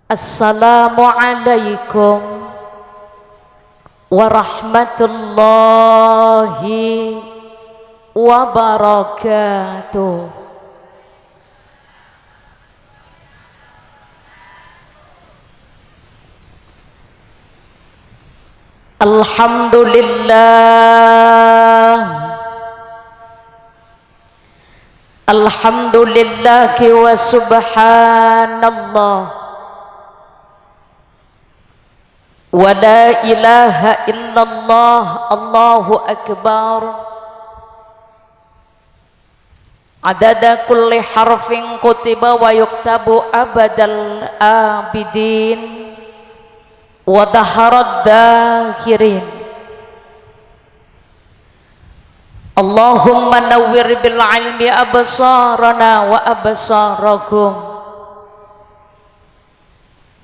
Assalamualaikum warahmatullahi wabarakatuh. Alhamdulillah wa subhanallah wa la ilaha illallah, Allahu akbar. Adada kulli harfin kutiba wa yuktabu abadal abidin wa daharad dakirin. Allahumma nawwir bil ilmi absarana wa absarakum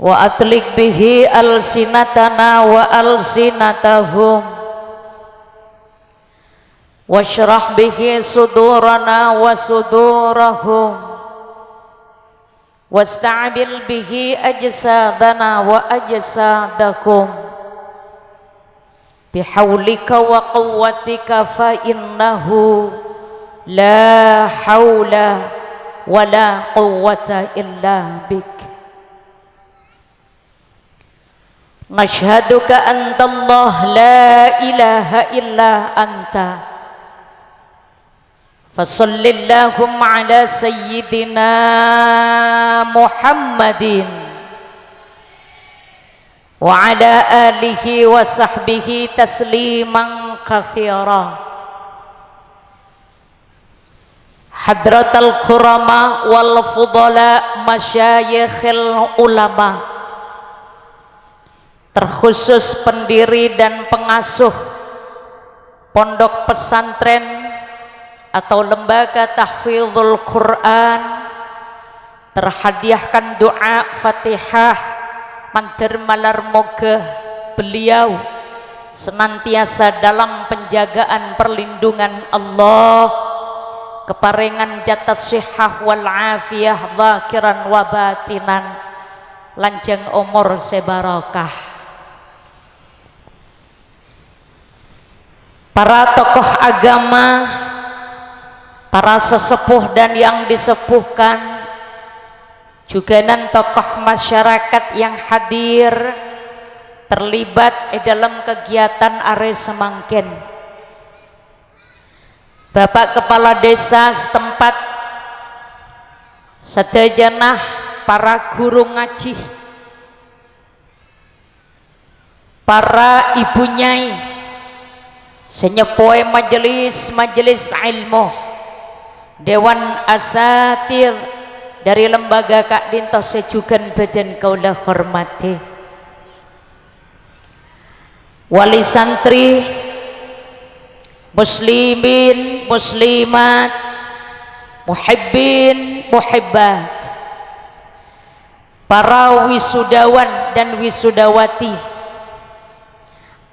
wa atlik bihi alsinatana wa alsinatahum washrah bihi sudurana wa sudurahum wasta'bil bihi ajsadana wa ajsadakum bihawlika wa quwwatika fa innahu la hawla wa la quwwata illa bik. Nashhadu ka anta Allah la ilaha illa anta fasallillahum ala sayyidina Muhammadin wa ala alihi wa sahbihi tasliman katsira. Hadratal kurama wal fudala masyayikhil ulama, terkhusus pendiri dan pengasuh pondok pesantren atau lembaga tahfidzul Quran, terhadiahkan doa Fatihah mantir malar moga beliau senantiasa dalam penjagaan perlindungan Allah, keparingan jatah sihah wal afiyah zakiran wa batinan, lanjang umur sebarakah. Para tokoh agama, para sesepuh dan yang disepuhkan, juga dan tokoh masyarakat yang hadir terlibat dalam kegiatan are semangkin. Bapak Kepala Desa setempat, sedajanah para guru ngaji, para ibu nyai, senyepoe majelis ilmu, dewan asatir dari lembaga Kak Dinto sejugan badan kaulah hormati, wali santri, muslimin, muslimat, muhibbin, muhibbat, para wisudawan dan wisudawati,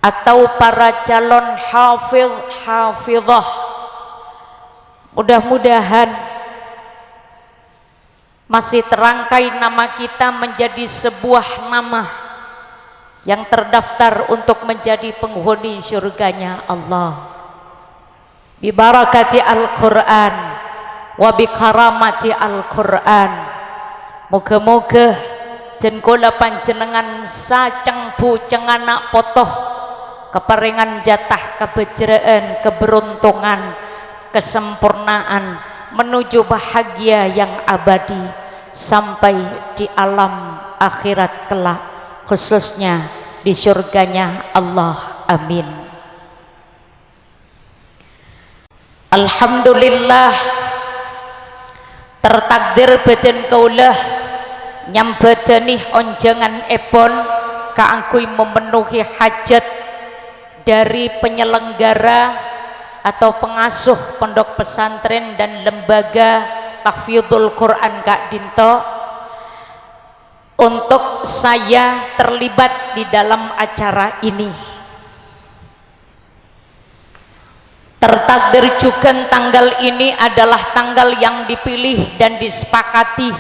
atau para calon hafidh hafidhah. Mudah-mudahan masih terangkai nama kita menjadi sebuah nama yang terdaftar untuk menjadi penghuni surganya Allah, bi barakati Al-Quran wa bi karamati Al-Quran. Moga-moga dan kula panjenengan saceng buceng anak potoh keparingan jatah kebejraan, keberuntungan, kesempurnaan menuju bahagia yang abadi sampai di alam akhirat kelak, khususnya di surganya Allah. Amin. Alhamdulillah, tertakdir badan kaulah nyambadanih onjangan ebon kaangkui memenuhi hajat dari penyelenggara atau pengasuh pondok pesantren dan lembaga tahfidzul Quran Kak Dinto, untuk saya terlibat di dalam acara ini. Tertakdir juga tanggal ini adalah tanggal yang dipilih dan disepakati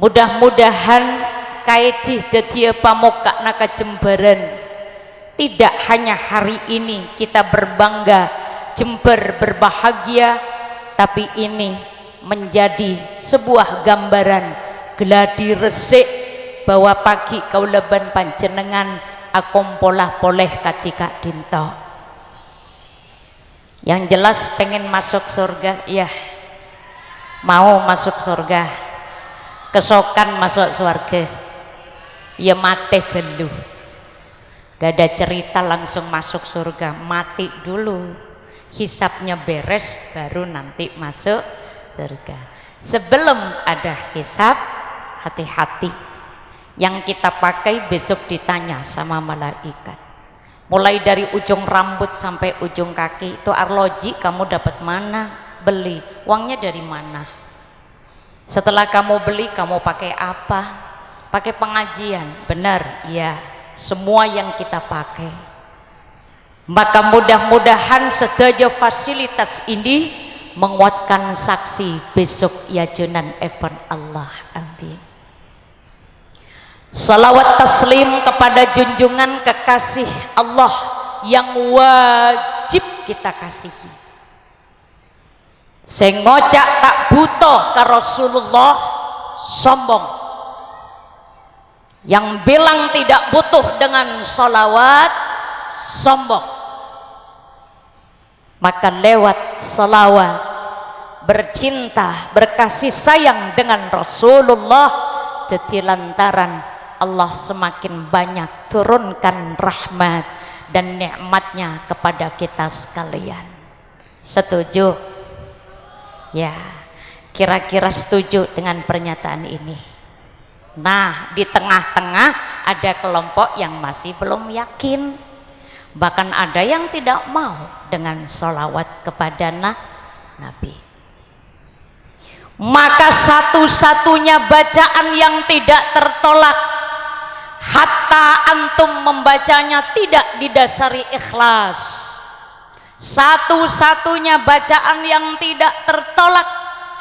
Mudah-mudahan kaiji dadi pamokakna kajembaran. Tidak hanya hari ini kita berbangga, Jember berbahagia, tapi ini menjadi sebuah gambaran geladi resik bahwa pagi kaulaban panjenengan akompolah poleh kacika dinto. Yang jelas pengen masuk surga, ya mau masuk surga, kesokan masuk surga, ya mati gelu, gak ada cerita langsung masuk surga, mati dulu, hisapnya beres baru nanti masuk surga. Sebelum ada hisap, hati-hati, yang kita pakai besok ditanya sama malaikat. Mulai dari ujung rambut sampai ujung kaki itu arloji kamu dapat mana, beli, uangnya dari mana, setelah kamu beli kamu pakai apa, pakai pengajian, benar ya, semua yang kita pakai. Maka mudah-mudahan sedaya fasilitas ini menguatkan saksi besok ya junan event Allah. Amin. Salawat taslim kepada junjungan kekasih Allah yang wajib kita kasihi. Sing ngocak tak buta ka Rasulullah sombong. Yang bilang tidak butuh dengan salawat sombong. Maka lewat salawat bercinta, berkasih sayang dengan Rasulullah, jadi lantaran Allah semakin banyak turunkan rahmat dan nikmatnya kepada kita sekalian. Setuju? Ya, kira-kira setuju dengan pernyataan ini. Nah, di tengah-tengah ada kelompok yang masih belum yakin, bahkan ada yang tidak mau dengan sholawat kepada Nabi. Maka satu-satunya bacaan yang tidak tertolak hatta antum membacanya tidak didasari ikhlas, satu-satunya bacaan yang tidak tertolak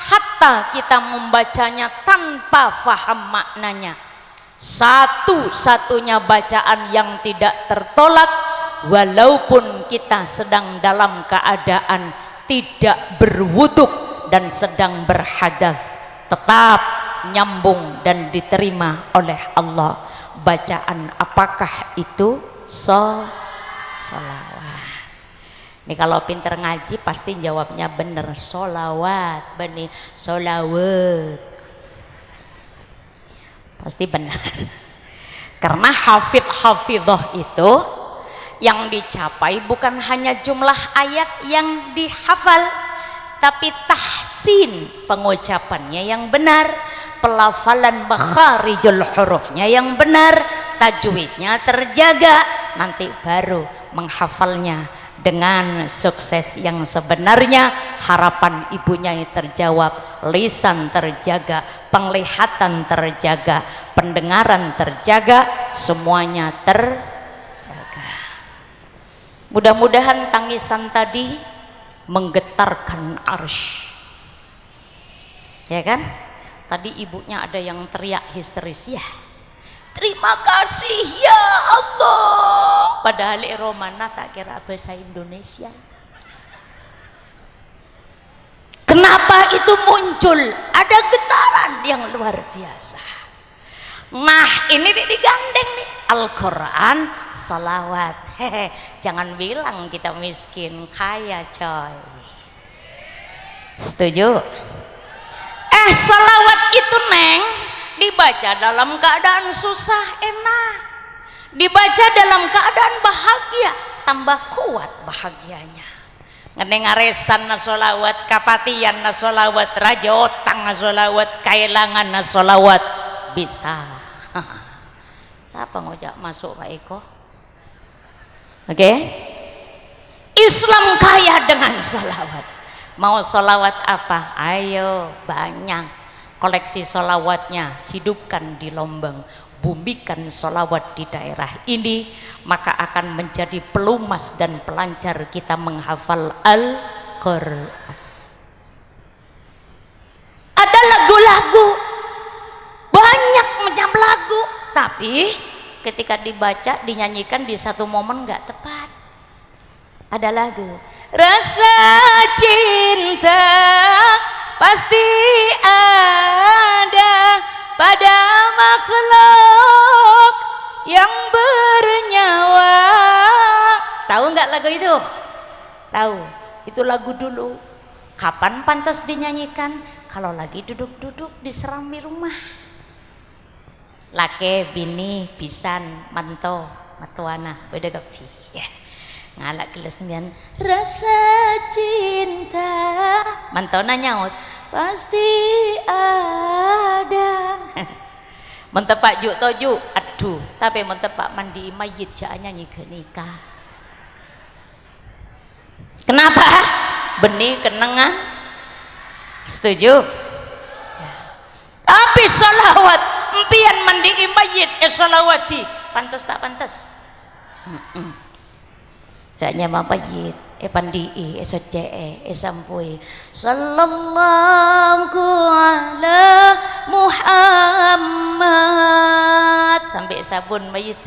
hatta kita membacanya tanpa faham maknanya, satu-satunya bacaan yang tidak tertolak walaupun kita sedang dalam keadaan tidak berwuduk dan sedang berhadas, tetap nyambung dan diterima oleh Allah. Bacaan apakah itu? Sholawat. Ini kalau pinter ngaji pasti jawabnya bener, sholawat, benih sholawat, pasti benar. Karena hafidh-hafidhah itu yang dicapai bukan hanya jumlah ayat yang dihafal, tapi tahsin pengucapannya yang benar, pelafalan makharijul hurufnya yang benar, tajwidnya terjaga, nanti baru menghafalnya dengan sukses yang sebenarnya. Harapan ibunya terjawab, lisan terjaga, penglihatan terjaga, pendengaran terjaga, semuanya terjaga. Mudah-mudahan tangisan tadi menggetarkan arsy, ya kan? Tadi ibunya ada yang teriak histeris, ya terima kasih ya Allah, padahal Romana tak kira bahasa Indonesia. Kenapa itu muncul? Ada getaran yang luar biasa. Nah, ini digandeng nih Al-Quran, salawat. Jangan bilang kita miskin, kaya coy. Setuju? Salawat itu neng dibaca dalam keadaan susah enak, dibaca dalam keadaan bahagia tambah kuat bahagianya. Ngeneng aresan na solawat, kapatian na solawat, raja otang na solawat, kailangan na solawat bisa. Siapa ngojak masuk Pak Eko? Oke? Islam kaya dengan solawat. Mau solawat apa? Ayo banyak. Koleksi solawatnya hidupkan di Lombang, bumikan solawat di daerah ini, maka akan menjadi pelumas dan pelancar kita menghafal Al-Quran. Ada lagu-lagu tapi ketika dibaca dinyanyikan di satu momen nggak tepat. Ada lagu rasa cinta pasti ada pada makhluk yang bernyawa. Tahu nggak lagu itu? Tahu. Itu lagu dulu. Kapan pantas dinyanyikan? Kalau lagi duduk-duduk di serambi rumah. Lake, bini, pisan, manto, matuana, beda gapi. Ya. Ngalak kelas 9. Rasa cinta. Mantona nyaut. Pasti ada. Mentepak juk toju. Aduh. Tapi mentepak mandi mayit jangan nyanyi ke nikah. Kenapa? Benih kenangan. Setuju? Ya. Tapi sholawat empian mandi mayit sholawati pantas tak pantas? Saatnya mapayit pandi socee sampui sallallahu ala Muhammad sampai sabun mayit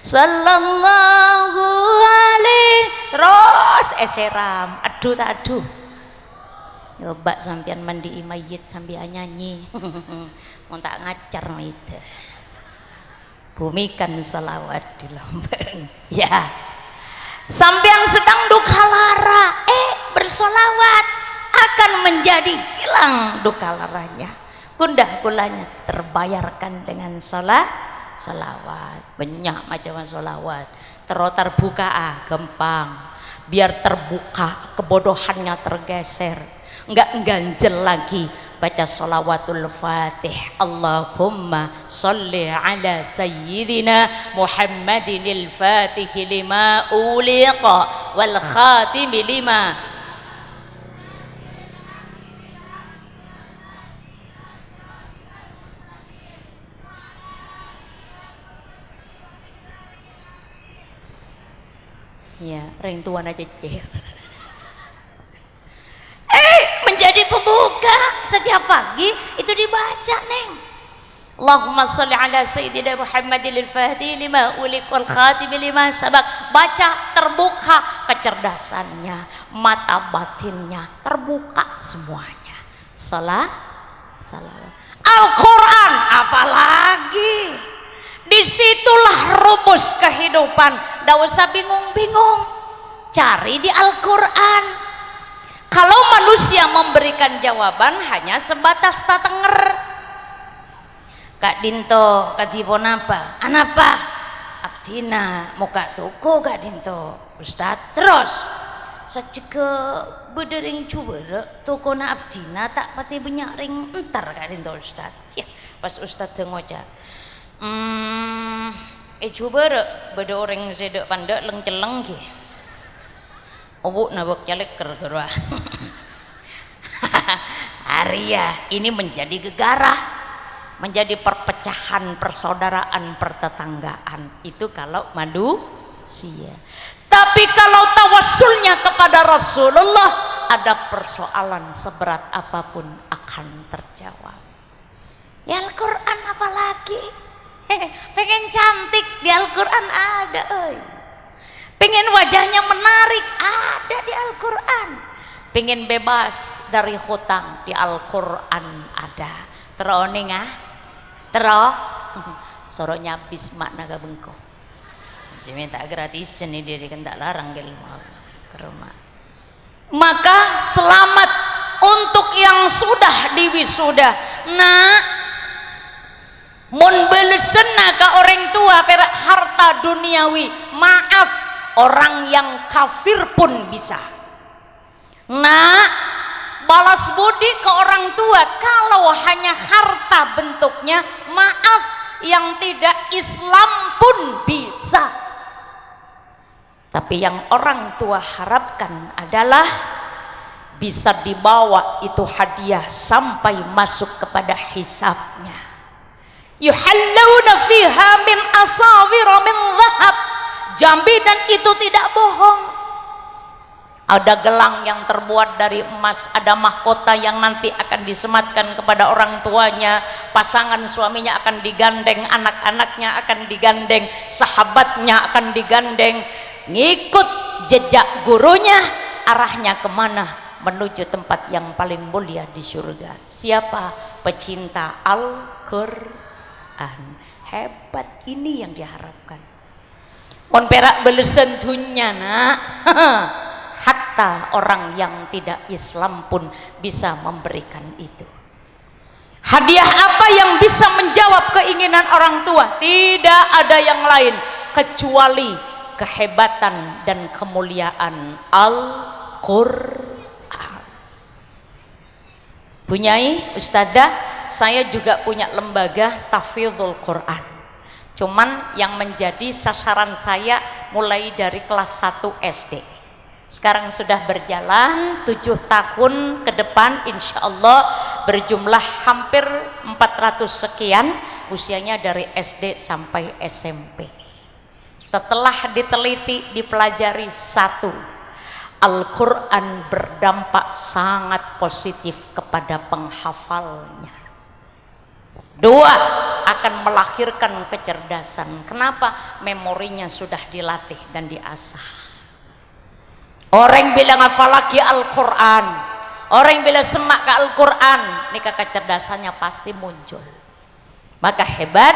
sallallahu alaihi terus seram aduh tak aduh coba sampean mandi mayit sambil nyanyi mau tak ngacar mayit bumikan salawat di lombeng ya. Sampean sedang duka lara, bersolawat akan menjadi hilang duka laranya. Gundah gulanya terbayarkan dengan salawat. Banyak macam salawat. Terotar buka gampang. Biar terbuka kebodohannya tergeser. Enggak ganjel lagi baca sholawatul fatih. Allahumma salli ala sayyidina Muhammadinil fatih lima uliqa wal khatim lima ya ring tuan aja cecer menjadi pembuka setiap pagi itu dibaca neng. Allahumma sholli ala sayyidina Muhammadil fatih lima uliq wal khatim lima sabaq. Baca terbuka kecerdasannya, mata batinnya terbuka semuanya. Salawat. Al-Quran apalagi. Disitulah rumus kehidupan. Tidak usah bingung-bingung. Cari di Al-Quran. Kalau manusia memberikan jawaban hanya sebatas tatenger. Kak Dinto, Kak Dipon apa? Anapa? Abdina, muka tuku Kak Dinto. Ustad terus. Sejega bedering coba toko na Abdina tak pati banyak ring entar Kak Dinto Ustad. Ya, pas Ustad ngocak. Coba beda orang sedek pandek leng-celeng ki. Obuk nabok nyalek ker-kerwa. Arya ini menjadi gegarah, menjadi perpecahan persaudaraan pertetanggaan. Itu kalau manusia. Tapi kalau tawassulnya kepada Rasulullah, ada persoalan seberat apapun akan terjawab. Ya Al-Quran apalagi? Pengen cantik di Al-Quran ada. Pengen wajahnya menarik ada di Al-Quran. Pengen bebas dari hutang di Al-Quran ada. Teroning Tero soroknya habis makna bengko. Jadi tak gratis ini dia kan tak larang ke rumah. Maka selamat untuk yang sudah diwisuda. Nak mun belesena ka orang tua perak harta duniawi. Maaf orang yang kafir pun bisa. Nah, balas budi ke orang tua kalau hanya harta bentuknya, maaf yang tidak Islam pun bisa. Tapi yang orang tua harapkan adalah bisa dibawa itu hadiah sampai masuk kepada hisabnya. Yuhallawna fiha min asawira min dhahab. Jaminan itu tidak bohong. ada gelang yang terbuat dari emas, ada mahkota yang nanti akan disematkan kepada orang tuanya, pasangan suaminya akan digandeng, anak-anaknya akan digandeng, sahabatnya akan digandeng, ngikut jejak gurunya, arahnya kemana? Menuju tempat yang paling mulia di surga. Siapa? Pecinta Al-Quran. Hebat, ini yang diharapkan. Mon perak belesen dunya nak. Hatta orang yang tidak Islam pun bisa memberikan itu. Hadiah apa yang bisa menjawab keinginan orang tua? Tidak ada yang lain kecuali kehebatan dan kemuliaan Al-Quran. Bunyai, Ustadzah, saya juga punya lembaga tahfidzul Quran. Cuman yang menjadi sasaran saya mulai dari kelas 1 SD. Sekarang sudah berjalan 7 tahun ke depan, insya Allah berjumlah hampir 400 sekian, usianya dari SD sampai SMP. Setelah diteliti, dipelajari, 1, Al-Quran berdampak sangat positif kepada penghafalnya. 2, akan melahirkan kecerdasan. Kenapa? Memorinya sudah dilatih dan diasah. Orang bilang hafal lagi Al-Quran, orang bilang semak ke Al-Quran, nikah kecerdasannya pasti muncul. Maka hebat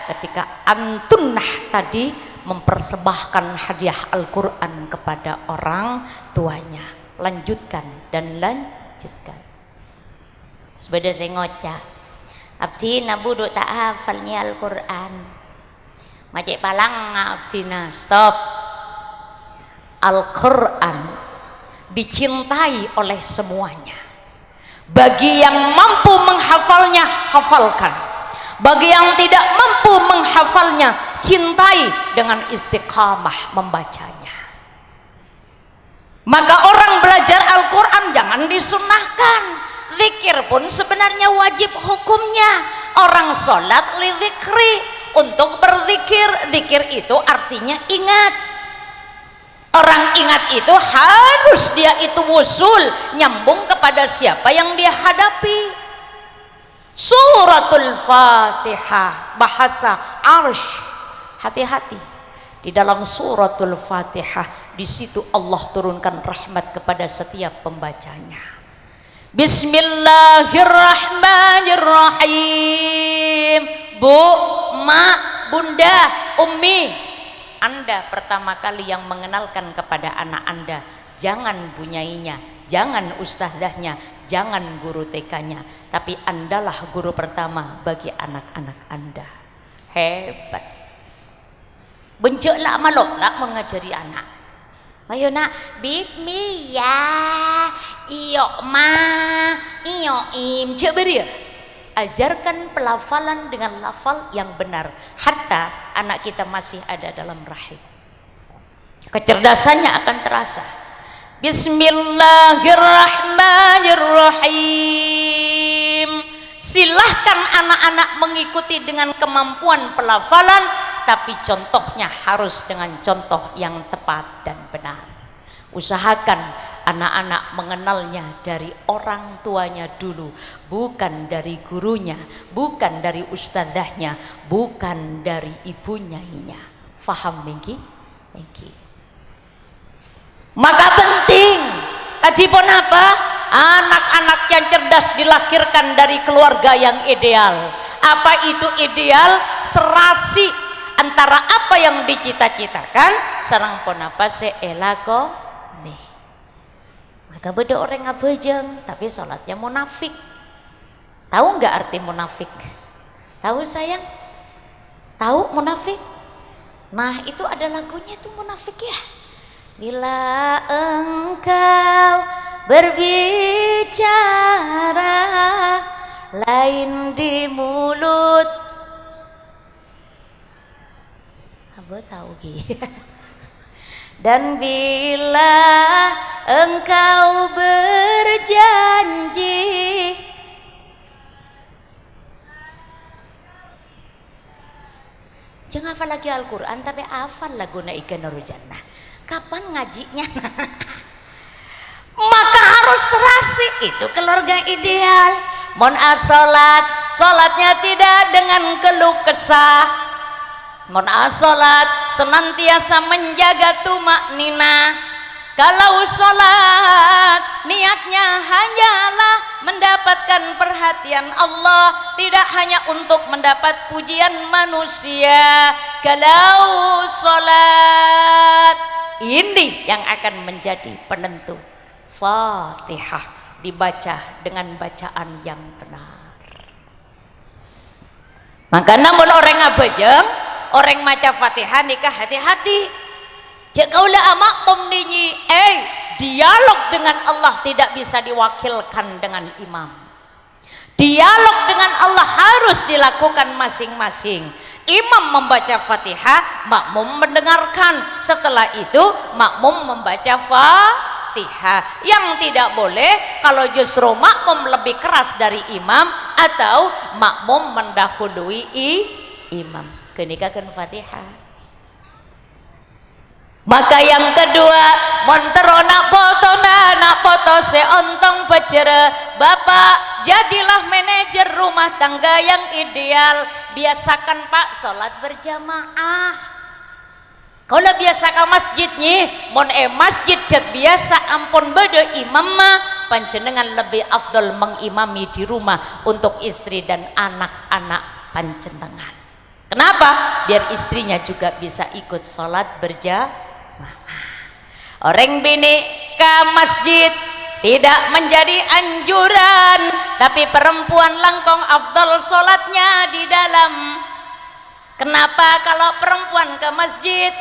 ketika antunah tadi mempersembahkan hadiah Al-Quran kepada orang tuanya. Lanjutkan dan lanjutkan. Sebeda saya ngocak, abdi nabudu tak hafalnya Al-Quran, majek palang abdina, stop. Al-Quran dicintai oleh semuanya. Bagi yang mampu menghafalnya, hafalkan. Bagi yang tidak mampu menghafalnya, cintai dengan istiqamah membacanya. Maka orang belajar Al-Quran jangan disunahkan. Zikir pun sebenarnya wajib hukumnya. Orang sholat li zikri, untuk berzikir. Zikir itu artinya ingat. Orang ingat itu harus dia itu wusul, nyambung kepada siapa yang dia hadapi. Suratul Fatihah, bahasa Arsh. Hati-hati di dalam suratul Fatihah, di situ Allah turunkan rahmat kepada setiap pembacanya. Bismillahirrahmanirrahim. Bu, mak, bunda, ummi, Anda pertama kali yang mengenalkan kepada anak Anda, jangan bunyainya, jangan ustadzahnya, jangan guru TK-nya, tapi Andalah guru pertama bagi anak-anak Anda. Hebat. Bencoklah maloklah mengajari anak. Ayo nak, big me ya, iyo ma, iyo im, cek beri. Ajarkan pelafalan dengan lafal yang benar, hatta anak kita masih ada dalam rahim. Kecerdasannya akan terasa. Bismillahirrahmanirrahim. Silahkan anak-anak mengikuti dengan kemampuan pelafalan, tapi contohnya harus dengan contoh yang tepat dan benar. Usahakan anak-anak mengenalnya dari orang tuanya dulu, bukan dari gurunya, bukan dari ustadzahnya, bukan dari ibunyainya. Faham mengki? Mengki. Maka penting tadi pun apa? Anak-anak yang cerdas dilahirkan dari keluarga yang ideal. Apa itu ideal? Serasi antara apa yang dicita-citakan sareng pun apa seelako nih. Maka beda orang ngabejeng tapi sholatnya munafik. Tahu nggak arti munafik? Tahu sayang? Tahu munafik? Nah itu ada lagunya tuh munafik ya. Bila engkau berbicara lain di mulut, Abo tahu gitu. Dan bila engkau berjanji, jangan hafal lagi Al-Quran tapi hafal lagu Ikan Nurul Jannah. Kapan ngajinya? harus serasi, itu keluarga ideal. Mon asolat, solatnya tidak dengan keluh kesah. Mon asolat senantiasa menjaga tumak nina. Kalau solat niatnya hanyalah mendapatkan perhatian Allah, tidak hanya untuk mendapat pujian manusia. Kalau solat ini yang akan menjadi penentu. Fatihah dibaca dengan bacaan yang benar. Maka namun orang ngabejeng, orang maca Fatihah nikah hati-hati. Jika kaulah makmum dinyi, dialog dengan Allah tidak bisa diwakilkan dengan imam. Dialog dengan Allah harus dilakukan masing-masing. Imam membaca Fatihah, makmum mendengarkan. Setelah itu makmum membaca Fatihah. Yang tidak boleh kalau justru makmum lebih keras dari imam atau makmum mendahului imam. Kenikakan Fatihah. Maka yang kedua, montero nak foto seontong pecere. Bapak, jadilah manajer rumah tangga yang ideal. Biasakan Pak sholat berjamaah. Kalau biasa ke masjidnya, mon masjid cet biasa ampun beda imam mah panjenengan lebih afdol mengimami di rumah untuk istri dan anak-anak panjenengan. Kenapa? Biar istrinya juga bisa ikut sholat berjamaah. Orang bini ke masjid tidak menjadi anjuran, tapi perempuan langkong afdal sholatnya di dalam. Kenapa kalau perempuan ke masjid?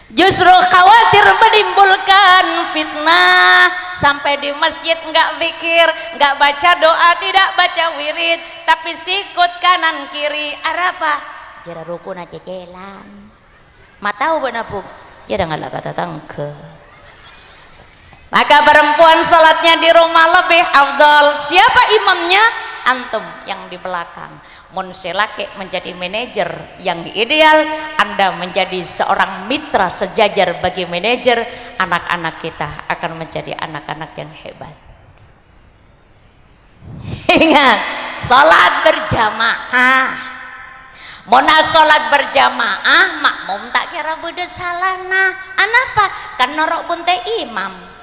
Justru khawatir menimbulkan fitnah. Sampai di masjid enggak zikir, enggak baca doa, tidak baca wirid, tapi sikut kanan kiri. Apa? Jara rukun aja jalan. Matau benapuk. Jara nggak kata tangke. Maka perempuan salatnya di rumah lebih afdal. Siapa imamnya? Antum yang di belakang. Mun selake menjadi manajer yang ideal, Anda menjadi seorang mitra sejajar bagi manajer. Anak-anak kita akan menjadi anak-anak yang hebat. Ingat, salat berjamaah. Mona salat berjamaah, makmum tak kira beda salahna. Anapa? Kan norok bunte imam.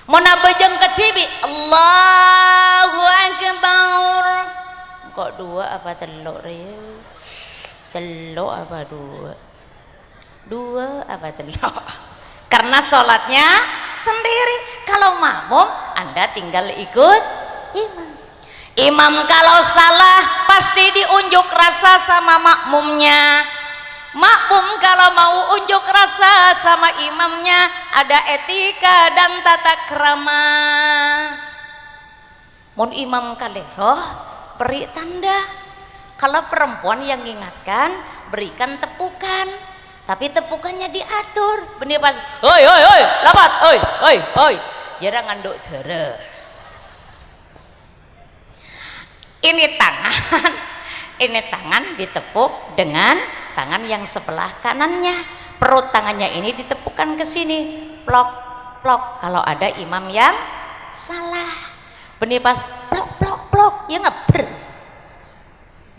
Mona bejeng ke TV, Allahu Akbar. Kok dua apa telur ya? Telur apa dua? Dua apa telur? Karena sholatnya sendiri. Kalau makmum, Anda tinggal ikut imam. Imam kalau salah pasti diunjuk rasa sama makmumnya. Makmum kalau mau unjuk rasa sama imamnya, ada etika dan tata krama. Mun imam kaleroh, beri tanda. Kalau perempuan yang ingatkan, berikan tepukan. Tapi tepukannya diatur. Benih pas, oi, lapat, oi. Jangan nganduk dere. Ini tangan ditepuk dengan tangan yang sebelah kanannya. Perut tangannya ini ditepukkan ke sini, plok. Kalau ada imam yang salah, benih pas plok, ya ngeber,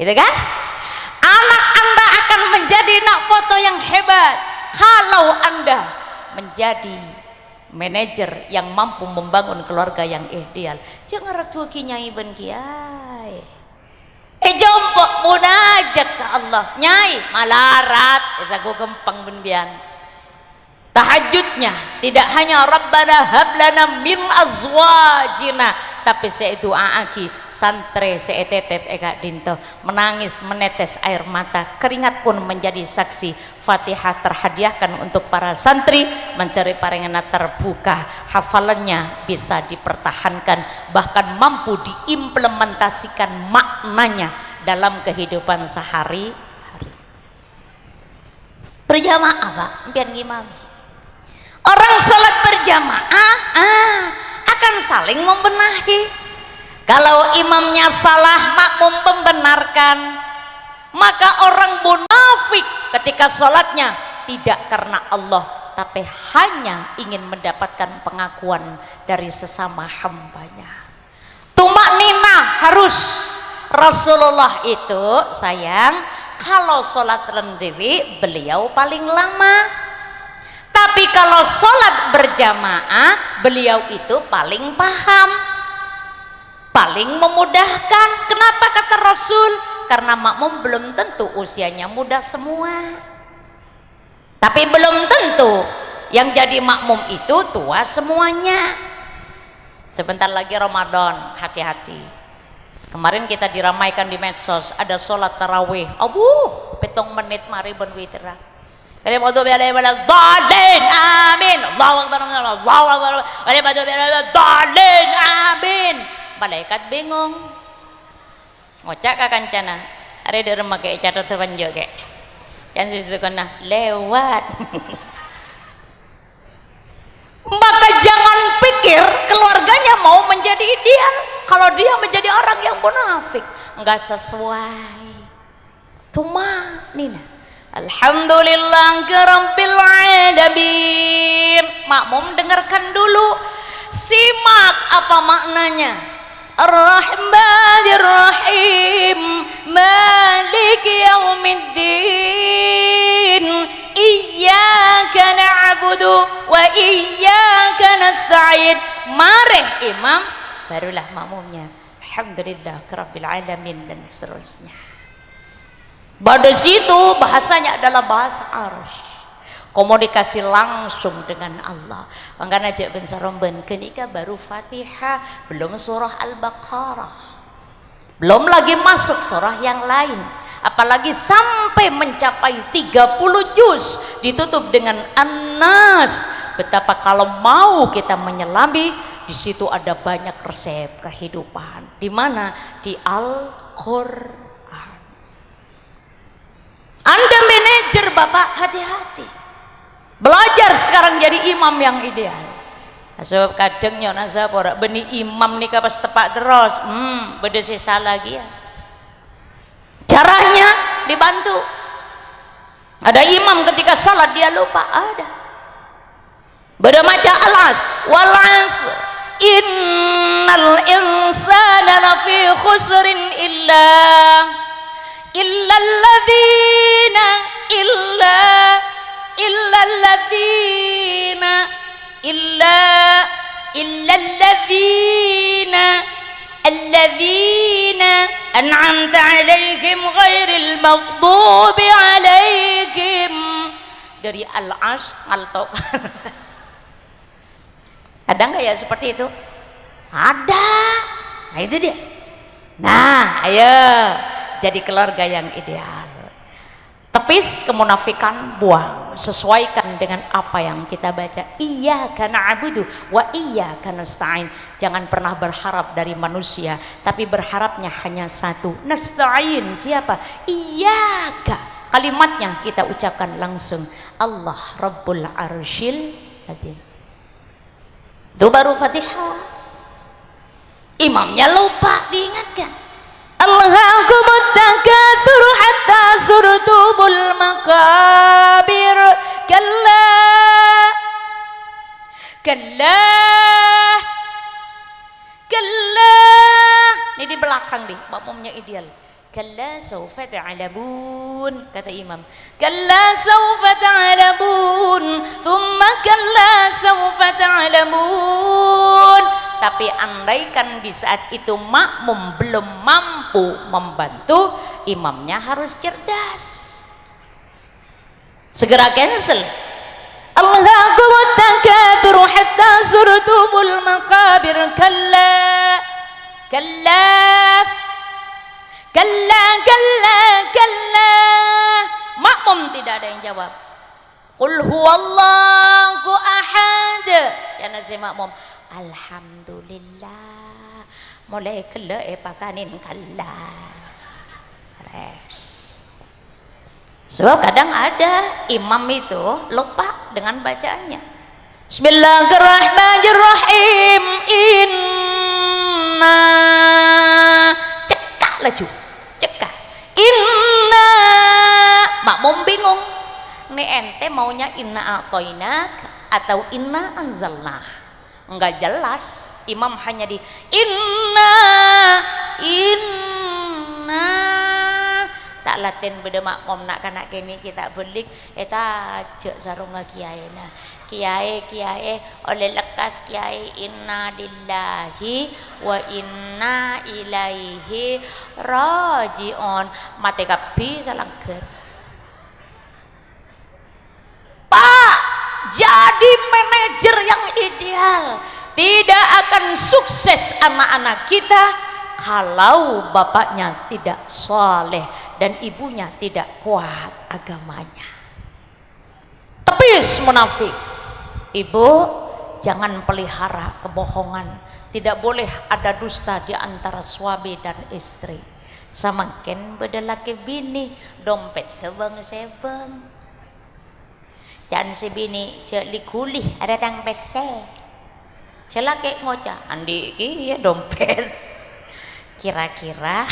gitu kan? Anak Anda akan menjadi nak foto yang hebat kalau Anda menjadi manajer yang mampu membangun keluarga yang ideal. Jangan retu kinyai ben kiai. Jompok munajat ke Allah. Nyai malarat, esa go gempang benbian. Tahajudnya tidak hanya Rabbana hablana min azwajina, tapi seitu aaki santre seetetep eka dinto menangis menetes air mata, keringat pun menjadi saksi. Fatihah terhadiahkan untuk para santri, menteri parengana terbuka, hafalannya bisa dipertahankan, bahkan mampu diimplementasikan maknanya dalam kehidupan sehari-hari. Berjamaah Pak, biar gimana? Orang sholat berjamaah akan saling membenahi. Kalau imamnya salah, makmum membenarkan. Maka orang munafik ketika sholatnya tidak karena Allah, tapi hanya ingin mendapatkan pengakuan dari sesama hambanya. Tumak nina harus. Rasulullah itu sayang kalau sholat rendiri beliau paling lama, tapi kalau sholat berjamaah beliau itu paling paham, paling memudahkan. Kenapa kata Rasul? Karena makmum belum tentu usianya muda semua, tapi belum tentu yang jadi makmum itu tua semuanya. Sebentar lagi Ramadan, hati-hati. Kemarin kita diramaikan di medsos, ada sholat tarawih, petong menit mari ben witira. Kalian mau biar zalin, amin. Allahu akbar, Allahu akbar. Kalian mau biar zalin, amin. Malaikat bingung. Ngocak ka kancana. Are di rumah kayak catat panjang kayak. Yang situ kena lewat. Maka jangan pikir keluarganya mau menjadi ideal kalau dia menjadi orang yang munafik, enggak sesuai. Tuma nina. Alhamdulillah rabbil alamin. Makmum dengarkan dulu, simak apa maknanya. Ar-Rahmanir Rahim, Maliki Yaumiddin, Iyyaka na'budu wa iyyaka nasta'in. Mari imam, barulah makmumnya alhamdulillah rabbil alamin dan seterusnya. Pada situ bahasanya adalah bahasa arsy, komunikasi langsung dengan Allah. Makanya cek ben saromben kenika baru Fatihah, belum surah Al-Baqarah, belum lagi masuk surah yang lain, apalagi sampai mencapai 30 juz ditutup dengan An-Nas. Betapa kalau mau kita menyelami, di situ ada banyak resep kehidupan. Di mana? Di Al-Qur'an. Anda manajer Bapak, hati-hati. Belajar sekarang jadi imam yang ideal. Sebab kadang nyona sapora beni imam nika pas tepak terus, beda sisa lagi ya. Caranya dibantu. Ada imam ketika salat dia lupa, ada. Beda maca alas, wal asr, innal insana lafi khusrin illa alladzina alladzina an'amta alaihim ghairil maghdubi alaihim. Dari al-as ngaltok. Ada nggak ya seperti itu? Ada. Nah itu dia. Nah ayo jadi keluarga yang ideal. Tepis kemunafikan, buang, sesuaikan dengan apa yang kita baca. Iyyaka na'budu wa iyyaka nasta'in. Jangan pernah berharap dari manusia, tapi berharapnya hanya satu. Nasta'in siapa? Iyyaka. Kalimatnya kita ucapkan langsung. Allah Rabbul Arsyil Azim. Itu baru Fatihah. Imamnya lupa diingatkan. Alhaakumut takatsur hatta zurtumul maqabir. Kalla ini di belakang deh, makmumnya ideal. Kalla sawfa ta'lamun, kata imam. Kalla sawfa ta'lamun, thumma kalla sawfa ta'lamun. Tapi andaikan di saat itu makmum belum mampu membantu, imamnya harus cerdas. Segera cancel. Alhaakumut takatsur hatta zurtumul maqabir. Kalla makmum tidak ada yang jawab. Qul huwallahu ahad. Ya nasi makmum, alhamdulillah mulai kele pakanin kalla res. Sebab kadang ada imam itu lupa dengan bacaannya. Bismillahirrahmanirrahim. Inna cekak laju, cekak. Inna makmum bingung. nih ente maunya inna atoinak atau inna anzalna? Enggak jelas. Imam hanya di inna tak latin beda mak ngomnak kanak kini kita belik eta cek sarunga kiai nah kiai oleh lekas kiai inna lillahi wa inna ilaihi rajiun mate kapi salangker Pak jadi manajer yang ideal tidak akan sukses anak-anak kita kalau bapaknya tidak soleh dan ibunya tidak kuat agamanya. Tepis munafik. Ibu jangan pelihara kebohongan. Tidak boleh ada dusta di antara suami dan istri. Samakin bedelake bini dompet tebang sebang. Jangan si bini cek kulih ada tang pese. Celake ngoca andi ki ya dompet. Kira-kira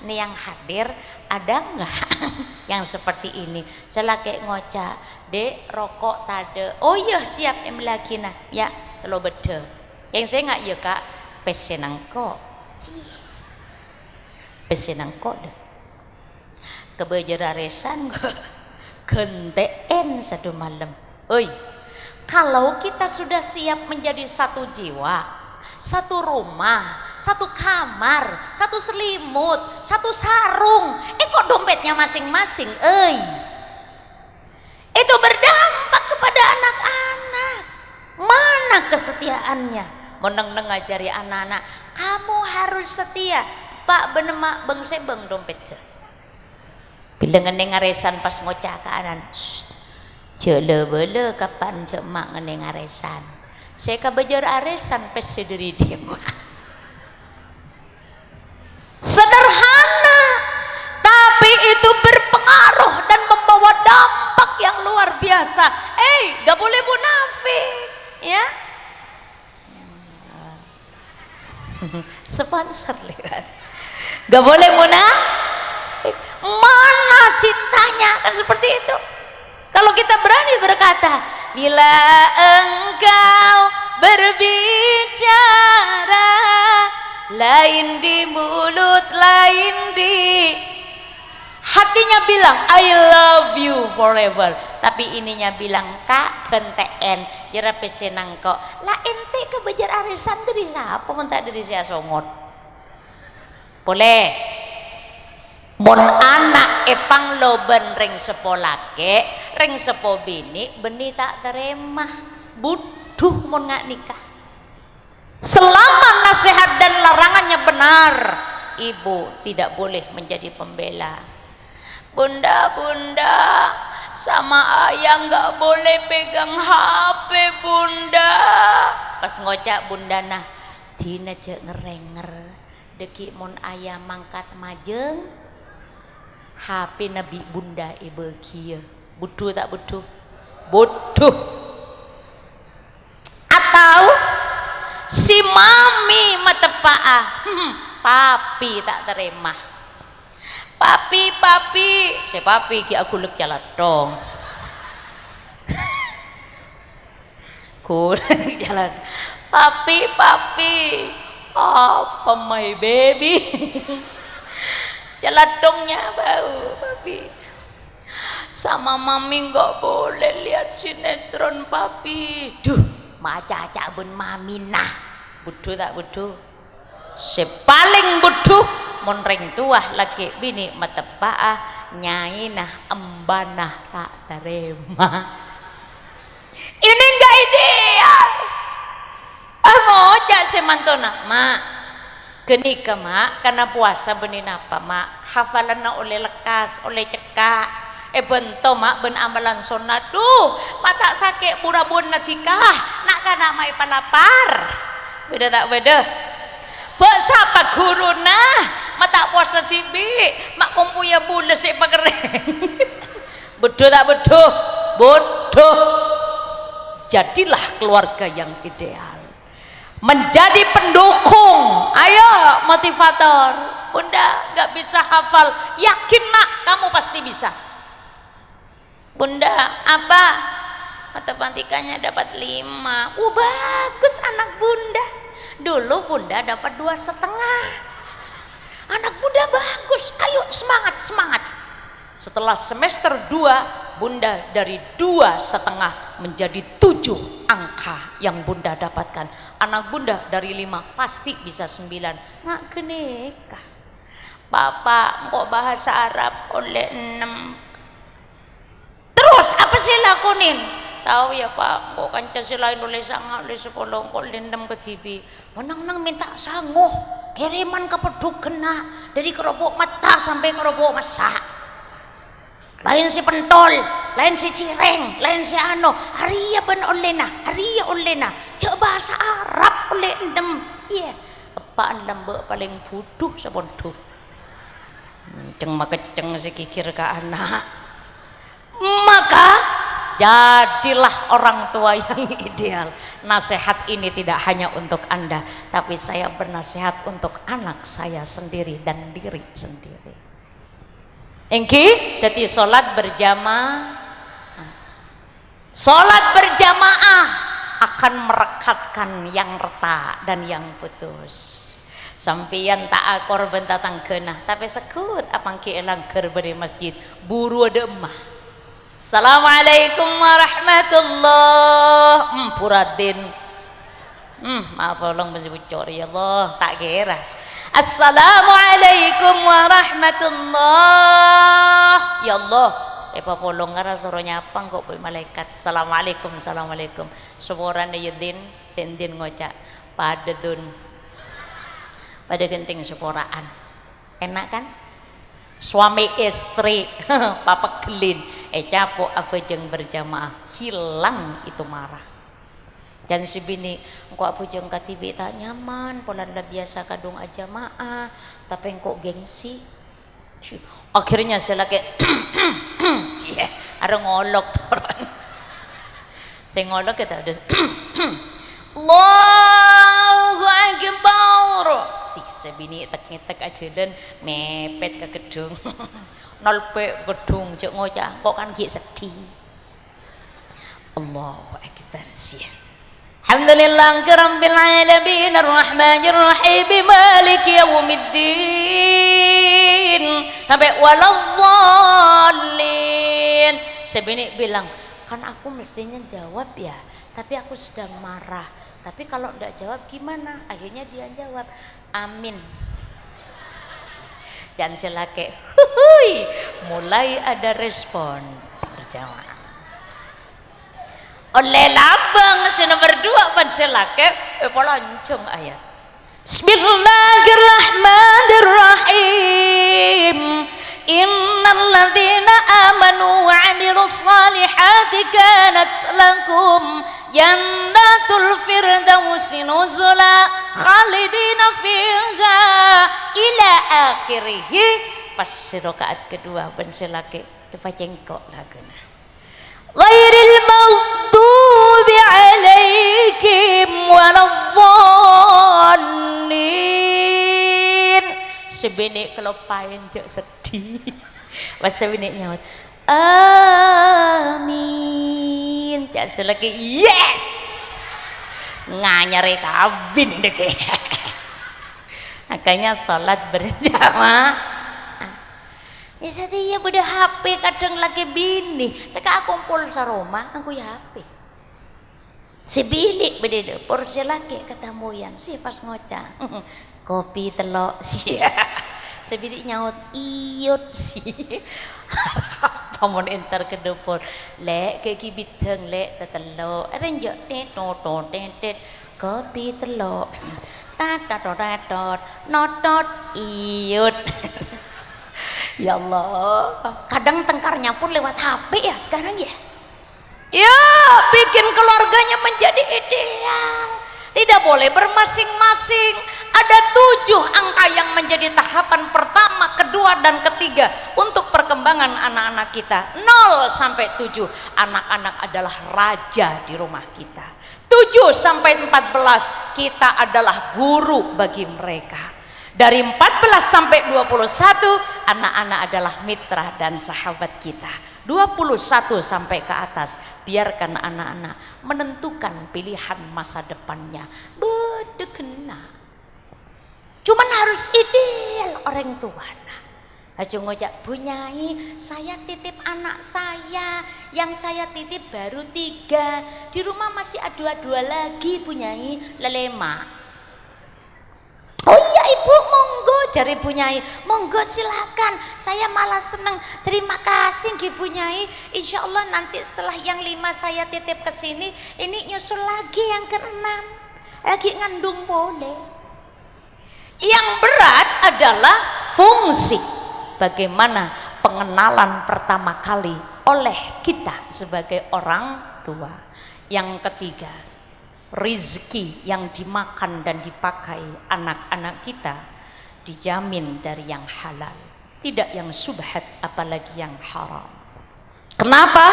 ini yang hadir ada nggak yang seperti ini? Selake ngoca, dek rokok tade. Oh iya siap em lagi nah ya kalau betul. Yang saya nggak ya kak pesenangko, pesenangko deh. Kebejeraresan genteen satu malam. Oi, kalau kita sudah siap menjadi satu jiwa. Satu rumah, satu kamar, satu selimut, satu sarung. Kok dompetnya masing-masing? Itu berdampak kepada anak-anak. Mana kesetiaannya? Meneng-neng ngajari anak-anak, kamu harus setia. Pak benemak beng sebeng dompet. Bila ngeneng ngaresan pas ngocah ke anan. Jele bele kapan cek mak ngeneng ngaresan. Saya kebejar aresan pesi dari dia sederhana tapi itu berpengaruh dan membawa dampak yang luar biasa. Gak boleh munafik ya. Sponsor lihat gak boleh munafik. Mana cintanya kan seperti itu. Kalau kita berani berkata, bila engkau berbicara, lain di mulut, lain di hatinya bilang I love you forever, tapi ininya bilang kak kenteen jera pesenang kok lah ente kebejar arisan dari siapa mentak dari saya songot boleh. Mon anak epang loben ring sepolake ring sepo bini beni tak terima butuh mon ngak nikah selama nasihat dan larangannya benar. Ibu tidak boleh menjadi pembela. Bunda sama ayah nggak boleh pegang HP bunda. Pas ngocak bunda nah tina cek ngerenger deki mon ayah mangkat majeng HP Nabi bunda ibu kia butuh tak butuh atau si mami matepaa papi tak terima papi si papi ki aku lek jalan dong ku jalan papi apa my baby celadongnya bau papi sama mami nggak boleh lihat sinetron papi. Duh maca-aca bun mami nah butuh tak butuh sepaling butuh monreng tuah lagi bini matepaa nyai nah embanah tak terima. Ini enggak ideal. Ngojak semantona mak geni ke mak karena puasa benin apa mak hafalan na oleh lekas oleh cekak bento mak ben amalan sunat duh mata sakit burabun natikah nak kana mai palapar beda tak beda bek sapa guru nah mata puasa cibi mak kumpuya bules sik pagereng betul tak betul bodoh. Jadilah keluarga yang ideal menjadi pendukung. Ayo motivator bunda nggak bisa hafal yakin nak kamu pasti bisa Bunda, apa? Matematikanya dapat 5. Bagus anak bunda. Dulu bunda dapat 2,5. Anak bunda bagus. Ayo semangat, semangat. Setelah semester 2, bunda dari 2,5 menjadi 7 angka yang bunda dapatkan. Anak bunda dari 5 pasti bisa 9. Nggak keneka. Papa kok bahasa Arab oleh 6. Terus apa sih lakuin? Tahu ya Pak, kok Pancasila oleh sangat oleh 10 kok lendam ke TV. Menang-nang minta sanguh, kiriman ke peduk kena dari kerobok mata sampai kerobok masak. Lain si pentol, lain si cireng, lain si ano. Haria ben olena, haria olena. Cek bahasa Arab oleh endem. Iya, apaan lambe paling bodoh sabontu. Ceng makeceng si kikir ke anak. Maka jadilah orang tua yang ideal. Nasihat ini tidak hanya untuk Anda, tapi saya bernasihat untuk anak saya sendiri dan diri sendiri. Engki, jadi sholat berjamaah. Sholat berjamaah akan merekatkan yang retak dan yang putus. Sampian tak akor bentatang kena, tapi sekut apang ki elang kerbede masjid buru ada emah. Assalamualaikum warahmatullah. Puradin. Maaf tolong bocor ya Allah, tak kira. Assalamualaikum warahmatullah. Ya Allah, epa polong ngara suruh nyapang kok boy malaikat. Assalamualaikum, assalamualaikum. Semoran yudin sendin ngocak pada dun. Pada genting seporaan. Enak kan? Suami istri papa gelin capok apa jeng berjamaah hilang itu marah. Dan si bini engkau apa jeng katibi tak nyaman pola biasa kadung aja maah tapi engkau gengsi. Akhirnya saya lagi ada ngolok orang. Saya ngolok kita udah Allahu Akbar. Saya bini tek-tek aja dan mepet ke gedung. Nolpe gedung cek ngocah kok kan gak sedih. Allahu Akbar sih. Alhamdulillah rabbil alamin arrahmanir rahim maliki yaumiddin sampai waladhdallin. Saya bini bilang kan aku mestinya jawab ya, tapi aku sedang marah. Tapi kalau tidak jawab gimana? Akhirnya dia jawab, amin. Jangan selake, mulai ada respon berjamaah. Oleh labang si nomor 2 ban selake, pelancong ayat. Bismillahirrahmanirrahim. Innal ladzina amanu wa 'amilus salihati kanat lakum jannatul firdausi nuzula khalidina fiha ila akhirih. Pas rakaat kedua ben selake dipacengkok laguna. Ghairil maghdubi 'alaihim waladhdallin. Sebene kelopain jek sedih. Pas sebene nyaut amin. Jak selagi yes. Nganyare kabin deh. Makanya sholat berjamaah. Ya dia beda HP kadang lagi bini. Teka aku kumpul saroma aku ya HP. Si bilik beda dapur si laki ketemu yang si pas ngocah. Kopi telok sih. Sebidik nyaut iyut sih. Pamun enter ke dapur. Lek ke kibiteng lek ke telok. Renjok tet kopi telok. Tat notot iyut. Ya Allah, kadang tengkarnya pun lewat HP ya sekarang ya. Ya, bikin keluarganya menjadi ideal. Tidak boleh bermasing-masing. Ada 7 angka yang menjadi tahapan pertama, kedua, dan ketiga untuk perkembangan anak-anak kita. 0 sampai 7. Anak-anak adalah raja di rumah kita. 7 sampai 14 kita adalah guru bagi mereka. Dari 14 sampai 21 anak-anak adalah mitra dan sahabat kita. 21 sampai ke atas, biarkan anak-anak menentukan pilihan masa depannya. Bedegena. Cuman harus ideal orang tua. Aja ngojak, Bu Nyai, saya titip anak saya, yang saya titip baru 3, di rumah masih ada 2 lagi Bu Nyai, lelema. Oh iya Ibu, monggo, jari Bu Nyai, monggo silakan, saya malah seneng, terima kasih Bu Nyai, insya Allah nanti setelah yang 5 saya titip ke sini, ini nyusul lagi yang ke-6, lagi ngandung boleh. Yang berat adalah fungsi. Bagaimana pengenalan pertama kali oleh kita sebagai orang tua. Yang ketiga, rizki yang dimakan dan dipakai anak-anak kita dijamin dari yang halal, tidak yang subhat apalagi yang haram. Kenapa?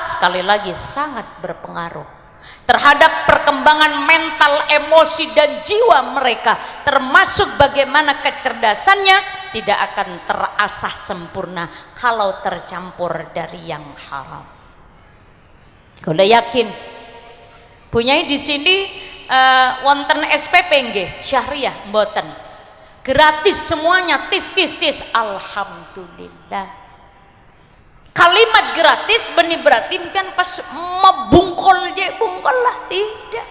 Sekali lagi sangat berpengaruh terhadap perkembangan mental, emosi dan jiwa mereka, termasuk bagaimana kecerdasannya tidak akan terasah sempurna kalau tercampur dari yang haram. Kalau yakin punya di sini wonten SPP nggih syariah mboten, gratis semuanya, tis alhamdulillah. Kalimat gratis benih berarti impian pas membungkol je bungkol lah, tidak,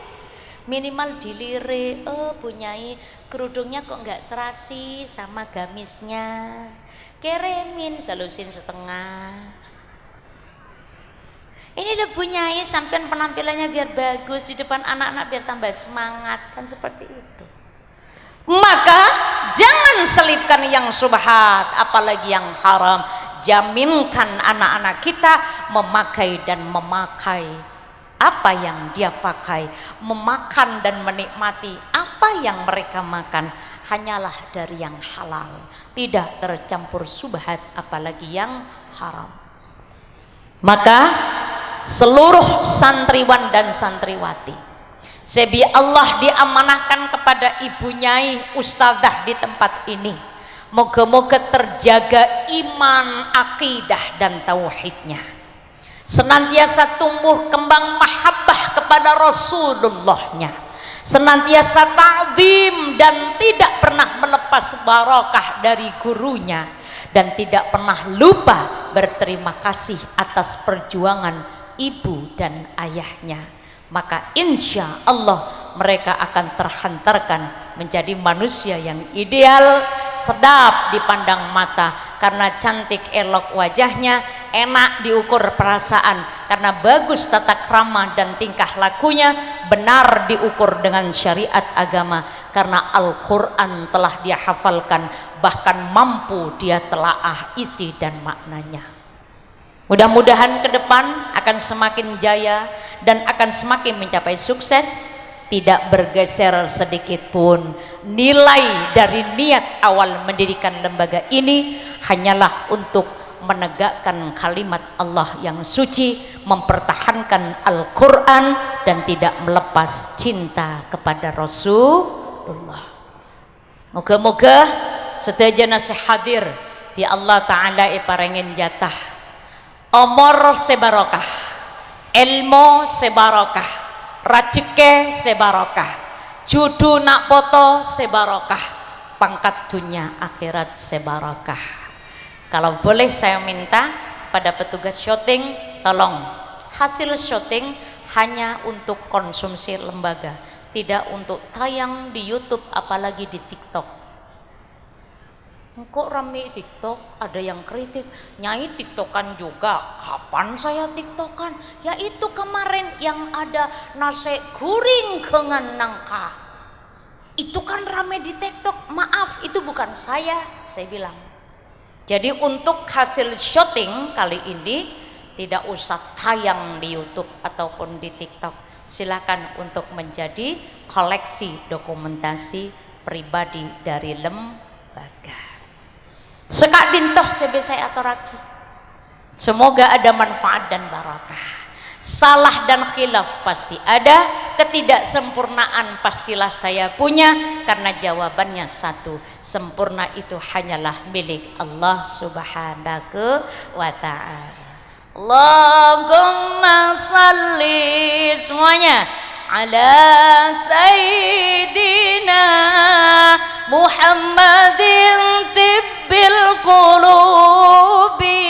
minimal dilirik. Oh Bu Nyai, kerudungnya kok nggak serasi sama gamisnya, keremin selusin setengah. Ini deh Bu Nyai, sampean penampilannya biar bagus di depan anak-anak biar tambah semangat, kan seperti itu. Maka jangan selipkan yang subhat apalagi yang haram. Jaminkan anak-anak kita memakai dan memakai apa yang dia pakai, memakan dan menikmati apa yang mereka makan hanyalah dari yang halal, tidak tercampur subhat apalagi yang haram. Maka seluruh santriwan dan santriwati, sebi Allah diamanahkan kepada Ibu Nyai Ustadzah di tempat ini, moga-moga terjaga iman, akidah dan tauhidnya, senantiasa tumbuh kembang mahabbah kepada Rasulullahnya, senantiasa ta'zim dan tidak pernah melepas barokah dari gurunya, dan tidak pernah lupa berterima kasih atas perjuangan ibu dan ayahnya. Maka insya Allah mereka akan terhantarkan menjadi manusia yang ideal, sedap dipandang mata karena cantik elok wajahnya, enak diukur perasaan karena bagus tata krama dan tingkah lakunya, benar diukur dengan syariat agama karena Al-Quran telah dia hafalkan, bahkan mampu dia telaah isi dan maknanya. Mudah-mudahan ke depan akan semakin jaya dan akan semakin mencapai sukses, tidak bergeser sedikit pun. Nilai dari niat awal mendirikan lembaga ini hanyalah untuk menegakkan kalimat Allah yang suci, mempertahankan Al-Quran dan tidak melepas cinta kepada Rasulullah. Moga-moga sedaya hadir bi Allah Ta'ala iparengin jatah omor sebarokah, ilmu sebarokah, rajeke sebarokah, judu nak foto sebarokah, pangkat dunia akhirat sebarokah. Kalau boleh saya minta pada petugas syuting, tolong hasil syuting hanya untuk konsumsi lembaga, tidak untuk tayang di YouTube apalagi di TikTok. Kok rame TikTok, ada yang kritik, Nyai TikTokan juga. Kapan saya TikTokan? Ya itu kemarin yang ada nasi goreng dengan nangka, itu kan rame di TikTok. Maaf, itu bukan saya bilang. Jadi untuk hasil syuting kali ini tidak usah tayang di YouTube ataupun di TikTok, silakan untuk menjadi koleksi dokumentasi pribadi dari lembaga. Sekak dintoh sebesai atau raki. Semoga ada manfaat dan barakah. Salah dan khilaf pasti ada, ketidaksempurnaan pastilah saya punya, karena jawabannya satu, sempurna itu hanyalah milik Allah Subhanahu wa ta'ala. Allahumma salli semuanya ala sayyidina Muhammadin tibbil qulubi.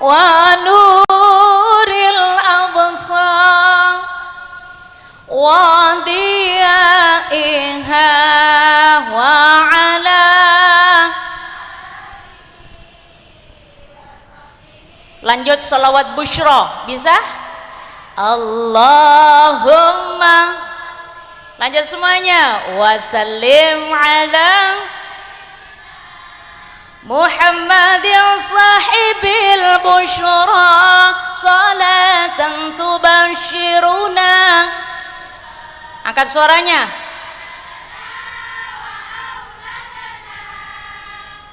Wa nuril absar wa diyaiha wa ala. Lanjut salawat busyra, bisa? Allahumma, lanjut semuanya, wa sallim ala Muhammadin sahibil busyra salatan tubashiruna. Angkat suaranya.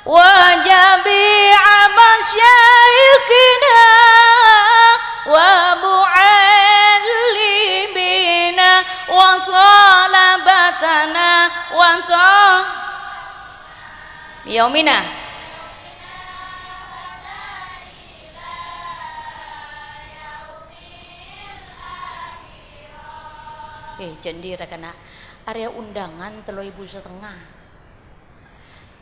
Wa jami'a masyayikhina wa mu'allimina wa talabatana wa yaumina. Jadi kena area undangan telo ibu setengah.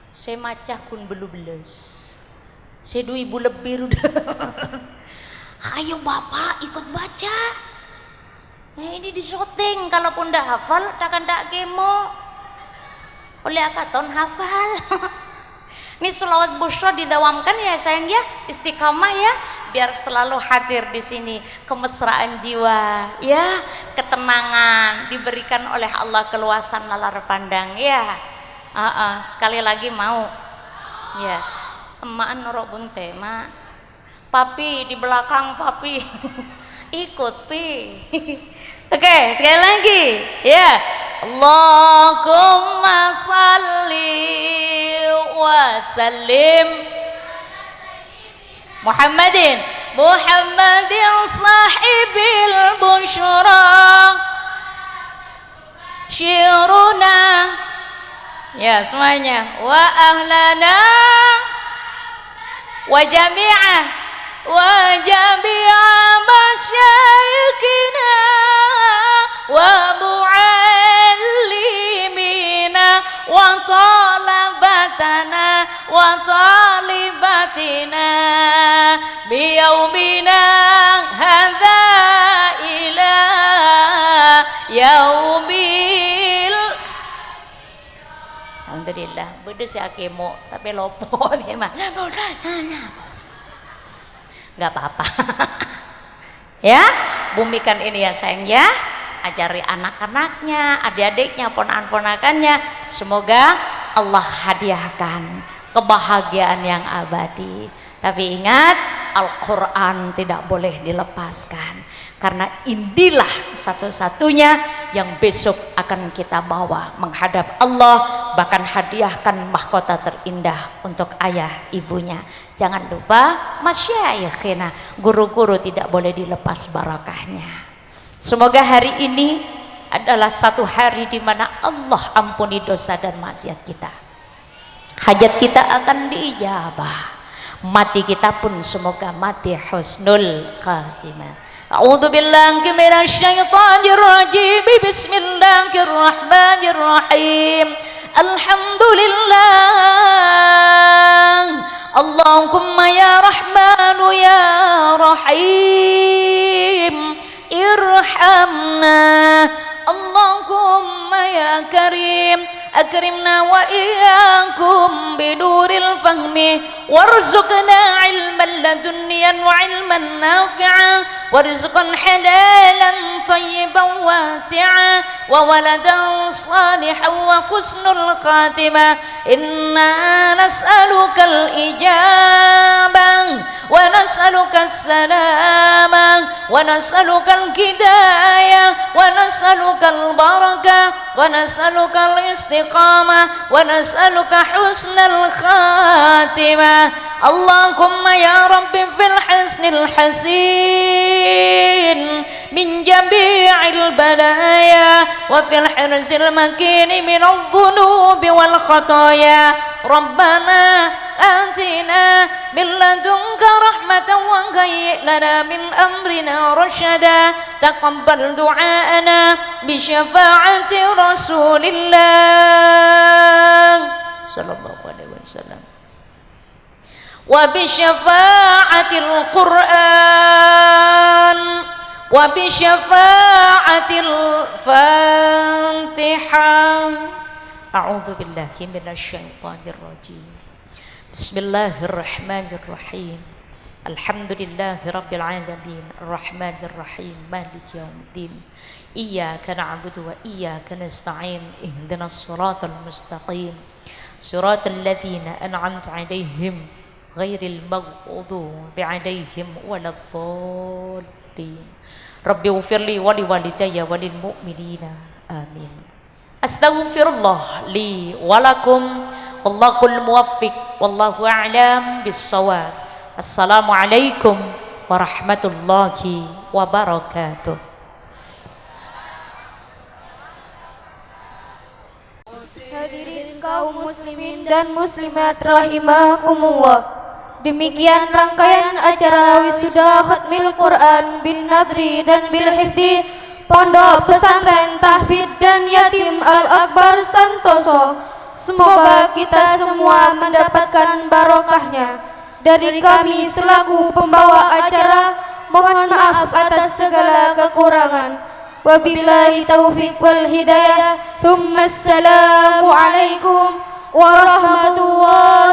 Saya macah kun belum beles. Saya 2 ibu lebih udah. Ayo bapak ikut baca. Ini di syuting, kalaupun dah hafal takkan tak kemo. Oleh akaton hafal. Ini selawat busyra didawamkan ya sayang ya, istiqamah ya, biar selalu hadir di sini, kemesraan jiwa ya, ketenangan diberikan oleh Allah, keluasan nalar pandang ya. Sekali lagi mau ya, emak norok bunte mak, papi di belakang papi ikut pi. Oke, sekali lagi ya. Allahumma salli wa sallim Muhammadin sahibil busyra syiruna. Ya semuanya, wa ahlana wa jami'ah masyayikhina wa mu'allimina wa talabatana wa talibatina biyaumina hadza ila yaumil. Alhamdulillah, bedes ya kemo tapi lopo dia mah. Enggak apa-apa. Ya, bumikan ini ya sayang ya. Ajari anak-anaknya, adik-adiknya, ponakan-ponakannya. Semoga Allah hadiahkan kebahagiaan yang abadi. Tapi ingat, Al-Quran tidak boleh dilepaskan, karena inilah satu-satunya yang besok akan kita bawa menghadap Allah, bahkan hadiahkan mahkota terindah untuk ayah ibunya. Jangan lupa masyayikhina, guru-guru tidak boleh dilepas barakahnya. Semoga hari ini adalah satu hari di mana Allah ampuni dosa dan maksiat kita. Hajat kita akan diijabah. Mati kita pun semoga mati husnul khatimah. A'udzu billahi minasyaitonir rajim. Bismillahirrahmanirrahim. Alhamdulillah. Allahumma ya Rahmanu ya Rahim, irhamna. Allahumma ya Karim, akrimna wa iyyakum biduril fahmi warzuqna ilman ladunniyan wa ilman nafi'a warzuqan halalan tayyiban wasi'a wa waladan salihan wa husnul khatimah. Inna nas'alukal ijabah ونسألك السلامة ونسألك الهداية ونسألك البركة ونسألك الاستقامة ونسألك حسن الخاتمة. اللهم يا رب في الحسن الحسين من جميع البلايا وفي الحرز المكين من الذنوب والخطايا ربنا آتنا من لدنك رحمة وهيئ لنا من أمرنا رشدا. تقبل دعاءنا بشفاعة رسول الله صلى الله عليه وسلم وبشفاعة القرآن وبشفاعة الفاتحة. أعوذ بالله من الشيطان الرجيم. بسم الله الرحمن الرحيم. الحمد لله رب العالمين الرحمن الرحيم مالك يوم الدين. إياك نعبد وإياك نستعين. اهدنا الصراط المستقيم صراط الذين أنعمت عليهم غير المغضوب عليهم ولا الضالين. ربي اغفر لي ولوالدي وللمؤمنين آمين. Astaghfirullah li walakum wallahul muwaffiq wallahu a'lam bissawab. Assalamualaikum warahmatullahi wabarakatuh. Hadirin kaum muslimin dan muslimat rahimakumullah. Demikian rangkaian acara wisuda khatmil Quran bin Nadri dan bil hifzi Pondok Pesantren Tahfidz dan Yatim Al-Akbar Santoso. Semoga kita semua mendapatkan barokahnya. Dari kami selaku pembawa acara, mohon maaf atas segala kekurangan. Wabillahi taufiq wal hidayah. Assalamualaikum warahmatullahi